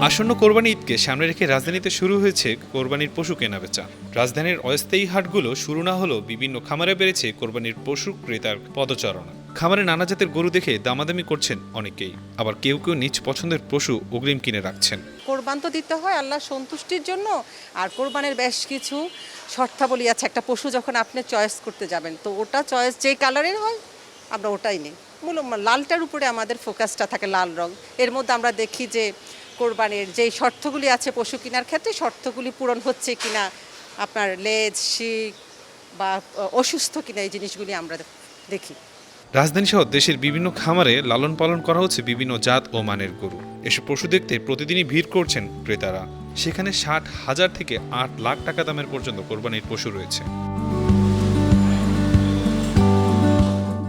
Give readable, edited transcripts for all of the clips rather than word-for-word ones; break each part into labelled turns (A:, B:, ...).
A: আসন্ন কোরবানি ঈদকে সামনে রেখে রাজধানীতে শুরু হয়েছে কোরবানির পশু কেনাবেচা। রাজধানীর অস্থায়ী হাটগুলো শুরু না হলেও বিভিন্ন খামারে বেড়েছে কোরবানির পশু ক্রেতার পদচারণা। খামারে নানা জাতের গরু দেখে দামাদামি করছেন অনেকেই, আবার কেউ কেউ নিজ পছন্দের পশু অগ্রিম কিনে রাখছেন।
B: কোরবান তো দিতে হয় আল্লাহ সন্তুষ্টির জন্য, আর কোরবানের বেশ কিছু শর্তাবলী আছে। একটা পশু যখন আপনি চয়েস করতে যাবেন, তো ওটা চয়েস যেই কালারের হয় আমরা ওটাই নিই। মূলত লালটার উপরে আমাদের ফোকাসটা থাকে, লাল রং। এর মধ্যে আমরা দেখি যে কোরবানির যেই শর্তগুলি আছে পশু কেনার ক্ষেত্রে শর্তগুলি পূরণ হচ্ছে কিনা, আপনার লেজ, শিক বা অসুস্থ কিনা, এই জিনিসগুলি আমরা দেখি।
A: রাজধানী সহ দেশের বিভিন্ন খামারে লালন পালন করা হচ্ছে বিভিন্ন জাত ও মানের গরু। এসব পশু দেখতে প্রতিদিনই ভিড় করছেন ক্রেতারা। সেখানে 60,000 থেকে 8 লাখ টাকা দামের পর্যন্ত কোরবানির পশু রয়েছে।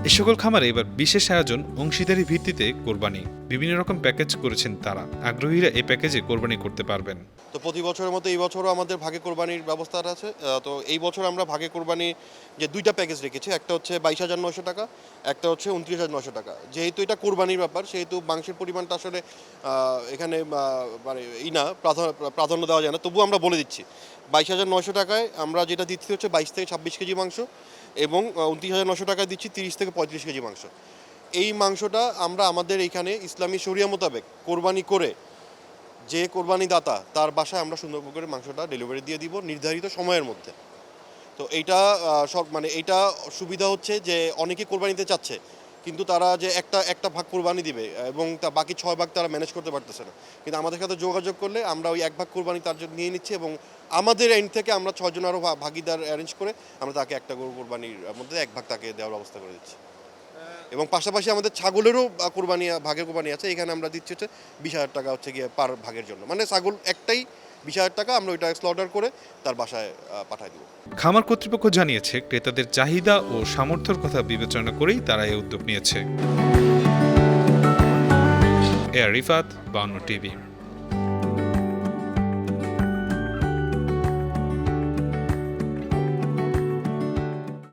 A: এ সকল খামারে এবার বিশেষ আয়োজন, অংশীদারি ভিত্তিতে কোরবানি। বিভিন্ন রকম প্যাকেজ করেছেন তারা। আগ্রহীরা এই প্যাকেজে কোরবানি করতে পারবেন।
C: তো প্রতি বছরের মতো এই বছরও আমাদের ভাগে কোরবানির ব্যবস্থাটা আছে। তো এই বছর আমরা ভাগে কোরবানি যে দুইটা প্যাকেজ রেখেছি, একটা হচ্ছে 22,900 টাকা, একটা হচ্ছে 29,900 টাকা। যেহেতু এটা কোরবানির ব্যাপার, সেহেতু মাংসের পরিমাণটা আসলে এখানে মানে প্রাধান্য দেওয়া যায় না, তবুও আমরা বলে দিচ্ছি 22,900 টাকায় আমরা যেটা দিচ্ছি হচ্ছে 22 থেকে 26 কেজি মাংস, এবং 29,900 টাকায় দিচ্ছি 30 থেকে 35 কেজি মাংস। এই মাংসটা আমরা আমাদের এখানে ইসলামী শরিয়া মোতাবেক কোরবানি করে যে কোরবানি দাতা তার বাসায় আমরা সুন্দর করে মাংসটা ডেলিভারি দিয়ে দিব নির্ধারিত সময়ের মধ্যে। তো এইটা এইটা সুবিধা হচ্ছে যে অনেকে কোরবানি দিতে চাচ্ছে, কিন্তু তারা যে একটা ভাগ কোরবানি দিবে এবং তা বাকি 6 ভাগ তারা ম্যানেজ করতে পারতেছে না। কিন্তু আমাদের সাথে যোগাযোগ করলে আমরা ওই এক ভাগ কোরবানি তার জন্য নিয়ে নিচ্ছি, এবং আমাদের এন্ড থেকে আমরা 6 জন আরও ভাগিদার অ্যারেঞ্জ করে আমরা তাকে একটা গরু কোরবানির মধ্যে এক ভাগ তাকে দেওয়ার ব্যবস্থা করে দিচ্ছি। এবং পাশাপাশি আমাদের ছাগলেরও ভাগের কোরবানি আছে। এখানে আমরা দিচ্ছি হচ্ছে 20,000 টাকা হচ্ছে গিয়ে পার ভাগের জন্য, মানে ছাগল একটাই 20,000 টাকা, আমরা ওইটা স্লটার করে তার বাসায় পাঠাই দেবো।
A: খামার কর্তৃপক্ষ জানিয়েছে, ক্রেতাদের চাহিদা ও সামর্থ্যের কথা বিবেচনা করেই তারা এই উদ্যোগ নিয়েছে। AR Rifat, 52 TV.